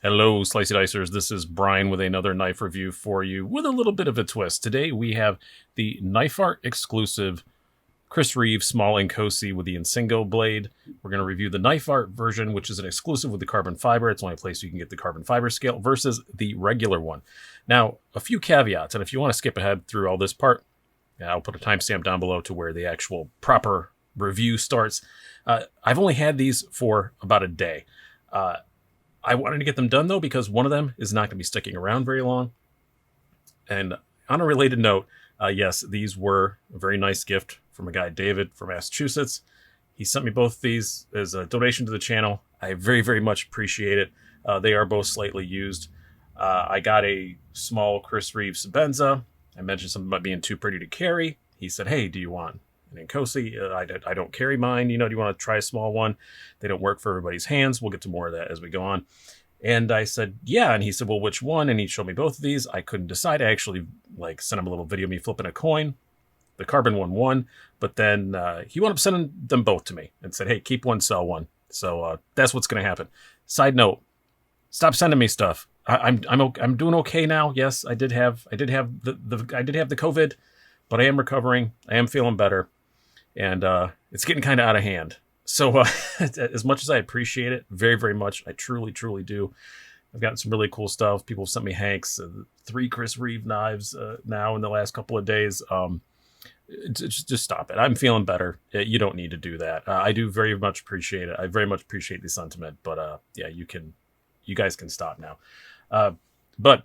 Hello, Slicey Dicers. This is Brian with another knife review for you with a little bit of a twist. Today we have the Knifeart exclusive Chris Reeve small Inkosi with the Insingo blade. We're going to review the Knifeart version, which is an exclusive with the carbon fiber. It's the only place you can get the carbon fiber scale versus the regular one. Now, a few caveats, and if you want to skip ahead through all this part, I'll put a timestamp down below to where the actual proper review starts. I've only had these for about a day. I wanted to get them done, though, because one of them is not going to be sticking around very long. And on a related note, yes, these were a very nice gift from a guy, David, from Massachusetts. He sent me both these as a donation to the channel. I very, very much appreciate it. They are both slightly used. I got a small Chris Reeve Sabenza. I mentioned something about being too pretty to carry. He said, hey, do you want an Inkosi? I don't carry mine. Do you want to try a small one? They don't work for everybody's hands. We'll get to more of that as we go on. And I said, yeah. And he said, well, which one? And he showed me both of these. I couldn't decide. I actually sent him a little video of me flipping a coin. The carbon one won, but then he wound up sending them both to me and said, hey, keep one, sell one. So that's what's going to happen. Side note, stop sending me stuff. I'm doing okay now. Yes, I did have the COVID, but I am recovering. I am feeling better, and it's getting kind of out of hand. So as much as I appreciate it very, very much, I truly, truly do. I've gotten some really cool stuff. People have sent me Hanks, 3 Chris Reeve knives now in the last couple of days. Just stop it. I'm feeling better. You don't need to do that. I do very much appreciate it. I very much appreciate the sentiment, but yeah, you guys can stop now. But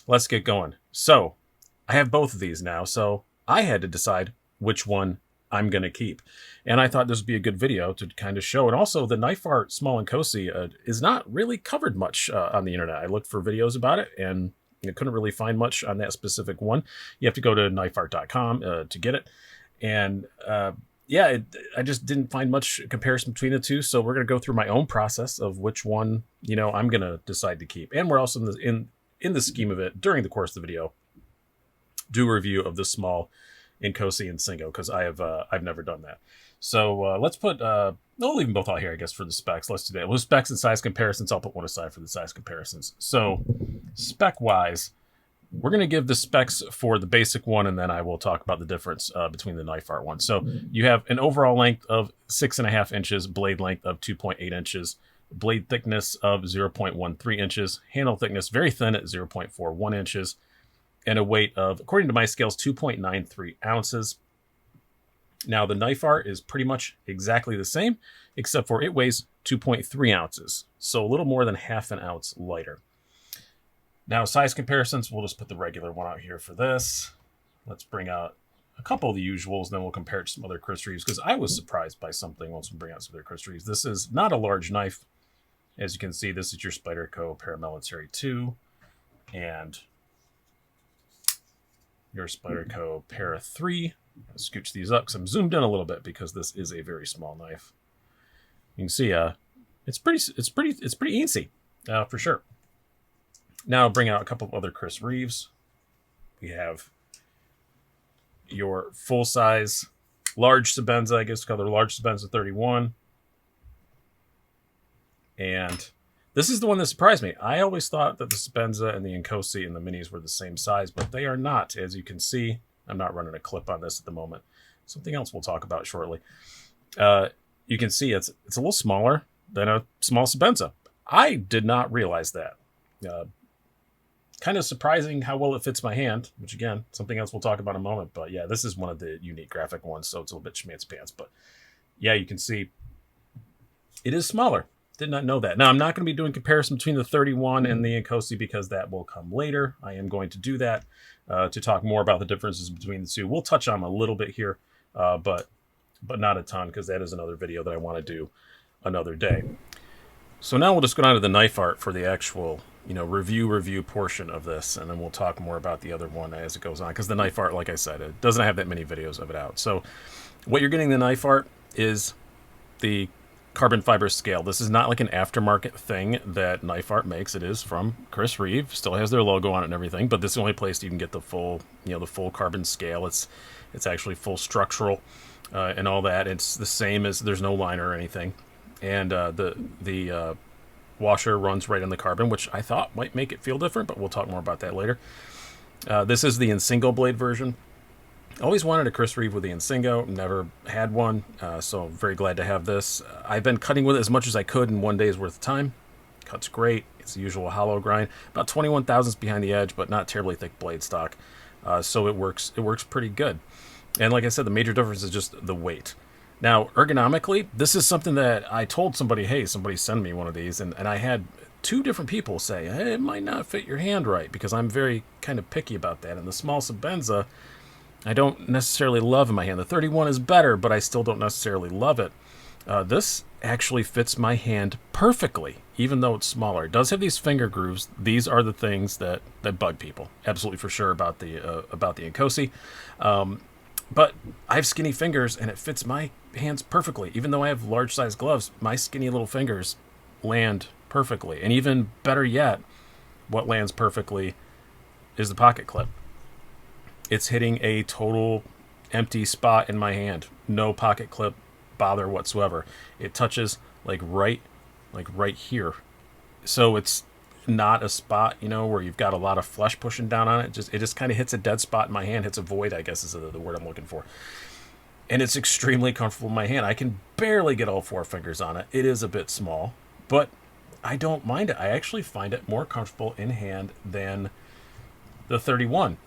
let's get going. So I have both of these now, so I had to decide which one I'm going to keep. And I thought this would be a good video to kind of show. And also, the Knifeart small Inkosi is not really covered much on the internet. I looked for videos about it, and I couldn't really find much on that specific one. You have to go to knifeart.com to get it. And yeah, I just didn't find much comparison between the two. So we're going to go through my own process of which one, I'm going to decide to keep. And we're also in the scheme of it, during the course of the video, do a review of the small Inkosi Insingo, because I've never done that. So let's put, I'll leave them both out here, I guess, for the specs. Let's do that. Well, specs and size comparisons, I'll put one aside for the size comparisons. So spec-wise, we're going to give the specs for the basic one, and then I will talk about the difference between the Knifeart one. So you have an overall length of 6.5 inches, blade length of 2.8 inches, blade thickness of 0.13 inches, handle thickness very thin at 0.41 inches, and a weight of, according to my scales, 2.93 ounces. Now, the Knifeart is pretty much exactly the same, except for it weighs 2.3 ounces, so a little more than half an ounce lighter. Now, size comparisons, we'll just put the regular one out here for this. Let's bring out a couple of the usuals, then we'll compare it to some other Chris Reeves, because I was surprised by something once we bring out some other Chris Reeves. This is not a large knife. As you can see, this is your Spyderco Paramilitary 2, and your Spyderco Para 3. I'll scooch these up because I'm zoomed in a little bit because this is a very small knife. You can see it's pretty easy for sure. Now I'll bring out a couple of other Chris Reeves. We have your full size large Sabenza, I guess called the large Sabenza 31. And this is the one that surprised me. I always thought that the Sabenza and the Inkosi and the minis were the same size, but they are not. As you can see, I'm not running a clip on this at the moment. Something else we'll talk about shortly. You can see it's a little smaller than a small Sabenza. I did not realize that. Kind of surprising how well it fits my hand, which again, something else we'll talk about in a moment. But yeah, this is one of the unique graphic ones, so it's a little bit schmancy pants. But yeah, you can see it is smaller. Did not know that. Now, I'm not going to be doing comparison between the 31 and the Inkosi because that will come later. I am going to do that to talk more about the differences between the two. We'll touch on them a little bit here, but not a ton, because that is another video that I want to do another day. So now we'll just go down to the Knifeart for the actual, review portion of this, and then we'll talk more about the other one as it goes on, because the Knifeart, like I said, it doesn't have that many videos of it out. So what you're getting the Knifeart is the carbon fiber scale. This is not like an aftermarket thing that Knifeart makes. It is from Chris Reeve. Still has their logo on it and everything, but this is the only place you can get the full, the full carbon scale. It's actually full structural and all that. It's the same as, there's no liner or anything. And the washer runs right on the carbon, which I thought might make it feel different, but we'll talk more about that later. This is the Insingo blade version. Always wanted a Chris Reeve with the Insingo, never had one, so very glad to have this. I've been cutting with it as much as I could in 1 day's worth of time. Cuts great. It's the usual hollow grind. About 21 thousandths behind the edge, but not terribly thick blade stock. So it works pretty good. And like I said, the major difference is just the weight. Now, ergonomically, this is something that I told somebody, hey, somebody send me one of these. And I had 2 different people say, hey, it might not fit your hand right, because I'm very kind of picky about that. And the small Sebenza, I don't necessarily love in my hand. The 31 is better, but I still don't necessarily love it. This actually fits my hand perfectly, even though it's smaller. It does have these finger grooves. These are the things that bug people, absolutely for sure, about the Inkosi. But I have skinny fingers, and it fits my hands perfectly. Even though I have large-sized gloves, my skinny little fingers land perfectly. And even better yet, what lands perfectly is the pocket clip. It's hitting a total empty spot in my hand. No pocket clip bother whatsoever. It touches like right here. So it's not a spot, where you've got a lot of flesh pushing down on it. It just kind of hits a dead spot in my hand, hits a void, I guess is the word I'm looking for. And it's extremely comfortable in my hand. I can barely get all 4 fingers on it. It is a bit small, but I don't mind it. I actually find it more comfortable in hand than the 31.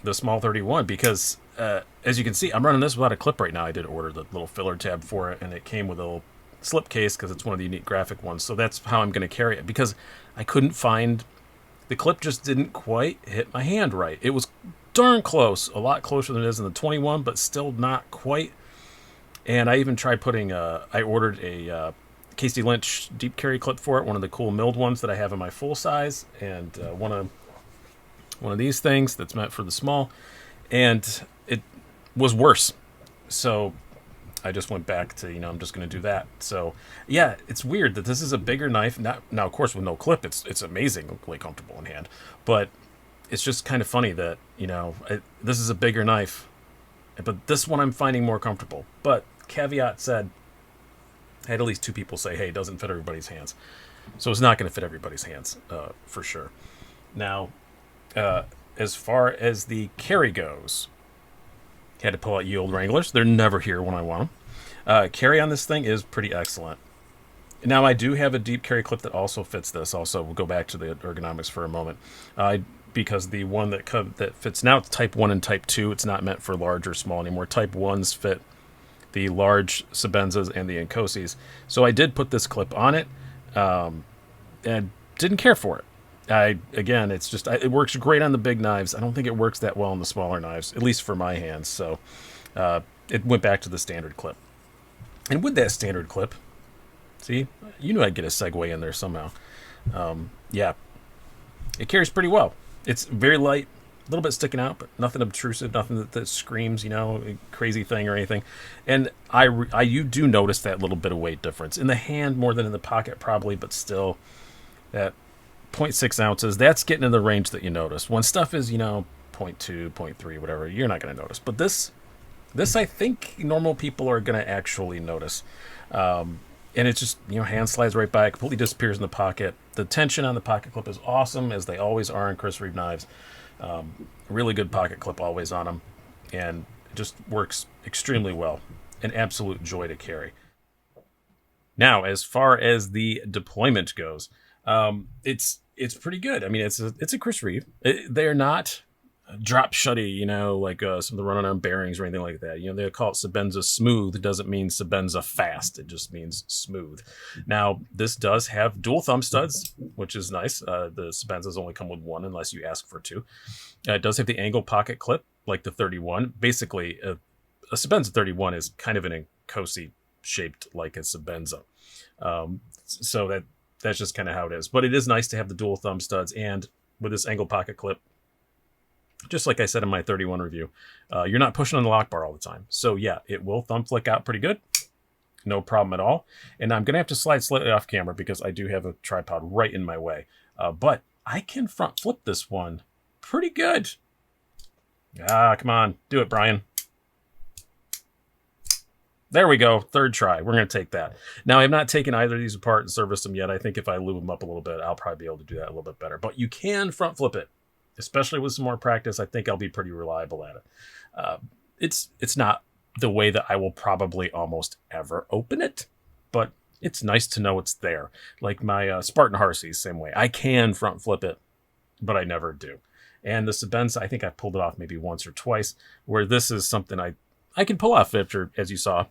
The small 31, because as you can see, I'm running this without a clip right now. I did order the little filler tab for it, and it came with a little slip case because it's one of the unique graphic ones. So that's how I'm going to carry it, because I couldn't find the clip. Just didn't quite hit my hand right. It was darn close, a lot closer than it is in the 21, but still not quite. And I even tried putting I ordered a Casey Lynch deep carry clip for it, one of the cool milled ones that I have in my full size, and one of these things that's meant for the small, and it was worse. So I just went back to, I'm just going to do that. So yeah, it's weird that this is a bigger knife. Now, of course, with no clip, it's amazingly comfortable in hand, but it's just kind of funny that, this is a bigger knife, but this one I'm finding more comfortable. But caveat said, I had at least 2 people say, hey, it doesn't fit everybody's hands. So it's not going to fit everybody's hands, for sure. Now, as far as the carry goes, had to pull out ye old Wranglers. They're never here when I want them. Carry on this thing is pretty excellent. Now, I do have a deep carry clip that also fits this. Also, we'll go back to the ergonomics for a moment. Because the one that fits now, it's Type 1 and Type 2. It's not meant for large or small anymore. Type 1s fit the large Sebenzas and the Inkosis. So I did put this clip on it, and didn't care for it. Again, it's just, it works great on the big knives. I don't think it works that well on the smaller knives, at least for my hands. So it went back to the standard clip. And with that standard clip, see, you knew I'd get a segue in there somehow. Yeah, it carries pretty well. It's very light, a little bit sticking out, but nothing obtrusive, nothing that screams, a crazy thing or anything. And you do notice that little bit of weight difference in the hand more than in the pocket probably, but still that 0.6 ounces, that's getting in the range that you notice. When stuff is, 0.2, 0.3, whatever, you're not going to notice. But this I think normal people are going to actually notice. And it's just, hand slides right by, it completely disappears in the pocket. The tension on the pocket clip is awesome, as they always are in Chris Reeve knives. Really good pocket clip always on them. And it just works extremely well. An absolute joy to carry. Now, as far as the deployment goes, it's pretty good. I mean, it's a Chris Reeve. They're not drop shutty, like some of the run-on bearings or anything like that. They call it Sebenza smooth. It doesn't mean Sebenza fast. It just means smooth. Now, this does have dual thumb studs, which is nice. The Sebenzas only come with 1 unless you ask for 2. It does have the angle pocket clip, like the 31. Basically, a Sebenza 31 is kind of an Inkosi shaped like a Sebenza. So that's just kind of how it is. But it is nice to have the dual thumb studs, and with this angle pocket clip, just like I said in my 31 review, you're not pushing on the lock bar all the time. So yeah, it will thumb flick out pretty good. No problem at all. And I'm going to have to slide slightly off camera because I do have a tripod right in my way. But I can front flip this one pretty good. Come on. Do it, Brian. There we go. Third try. We're going to take that. Now, I have not taken either of these apart and serviced them yet. I think if I lube them up a little bit, I'll probably be able to do that a little bit better. But you can front flip it, especially with some more practice. I think I'll be pretty reliable at it. It's not the way that I will probably almost ever open it, but it's nice to know it's there. Like my Spartan Harseys, same way. I can front flip it, but I never do. And the Sebenza, I think I pulled it off maybe once or twice, where this is something I can pull off after, as you saw,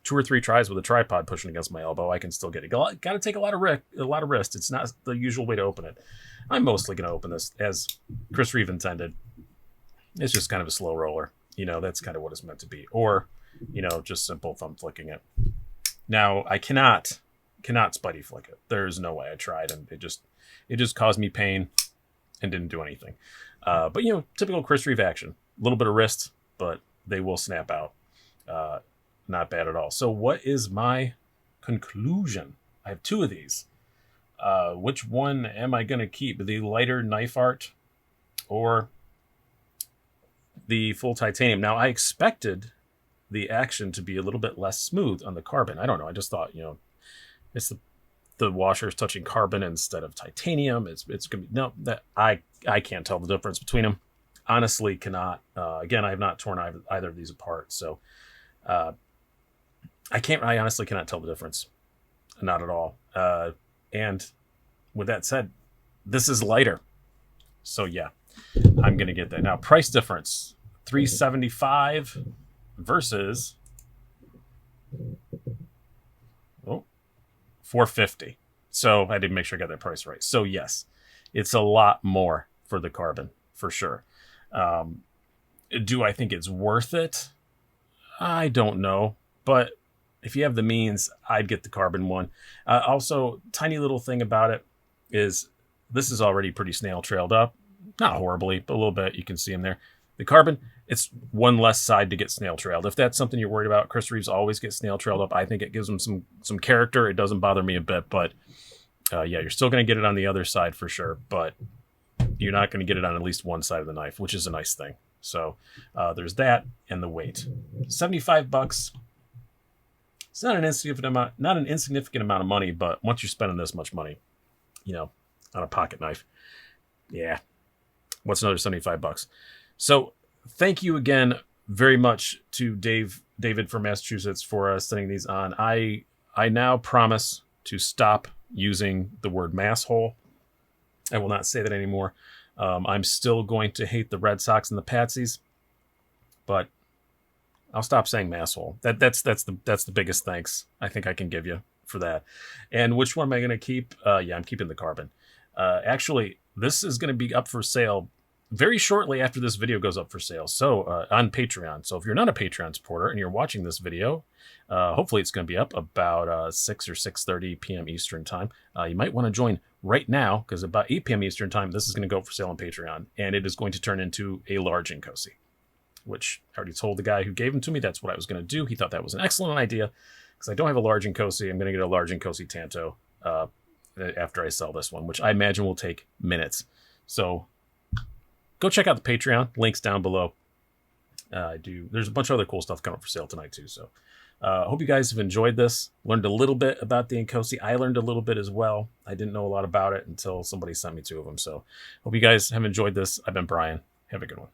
2 or 3 tries with a tripod pushing against my elbow. I can still get it. Got to take a lot of risk. It's not the usual way to open it. I'm mostly going to open this as Chris Reeve intended. It's just kind of a slow roller. That's kind of what it's meant to be. Or, just simple thumb flicking it. Now, I cannot Spidey flick it. There's no way. I tried, and it just caused me pain and didn't do anything. But, typical Chris Reeve action. A little bit of wrist, but they will snap out. Not bad at all. So what is my conclusion? I have 2 of these. Which one am I going to keep? The lighter Knifeart or the full titanium? Now, I expected the action to be a little bit less smooth on the carbon. I don't know. I just thought, it's the washer is touching carbon instead of titanium. It's going to be, no, that I can't tell the difference between them. Honestly, cannot. Again, I have not torn either of these apart. So, I honestly cannot tell the difference. Not at all. And with that said, this is lighter. So yeah, I'm going to get that. Now, price difference, $375 versus $450. So I didn't make sure I got that price right. So yes, it's a lot more for the carbon for sure. Do I think it's worth it? I don't know, but if you have the means, I'd get the carbon one. Also, tiny little thing about it is this is already pretty snail trailed up. Not horribly, but a little bit. You can see them there. The carbon, it's one less side to get snail trailed. If that's something you're worried about, Chris Reeves always gets snail trailed up. I think it gives him some character. It doesn't bother me a bit, but yeah, you're still going to get it on the other side for sure, but you're not going to get it on at least one side of the knife, which is a nice thing. So there's that and the weight. $75. It's not an insignificant amount of money, but once you're spending this much money, on a pocket knife, yeah, what's another $75? So thank you again very much to David from Massachusetts for sending these on. I now promise to stop using the word masshole. I will not say that anymore. I'm still going to hate the Red Sox and the Patsies, but I'll stop saying masshole. That's the biggest thanks I think I can give you for that. And which one am I going to keep? Yeah, I'm keeping the carbon. Actually, this is going to be up for sale very shortly after this video goes up for sale. So on Patreon. So if you're not a Patreon supporter and you're watching this video, hopefully it's going to be up about 6 or 6:30 p.m. Eastern time. You might want to join right now because about 8 p.m. Eastern time, this is going to go for sale on Patreon, and it is going to turn into a large Inkosi, which I already told the guy who gave them to me that's what I was going to do. He thought that was an excellent idea because I don't have a large Inkosi. I'm going to get a large Inkosi Tanto after I sell this one, which I imagine will take minutes. So go check out the Patreon. Links down below. There's a bunch of other cool stuff coming for sale tonight too. So I hope you guys have enjoyed this. Learned a little bit about the Inkosi. I learned a little bit as well. I didn't know a lot about it until somebody sent me 2 of them. So hope you guys have enjoyed this. I've been Brian. Have a good one.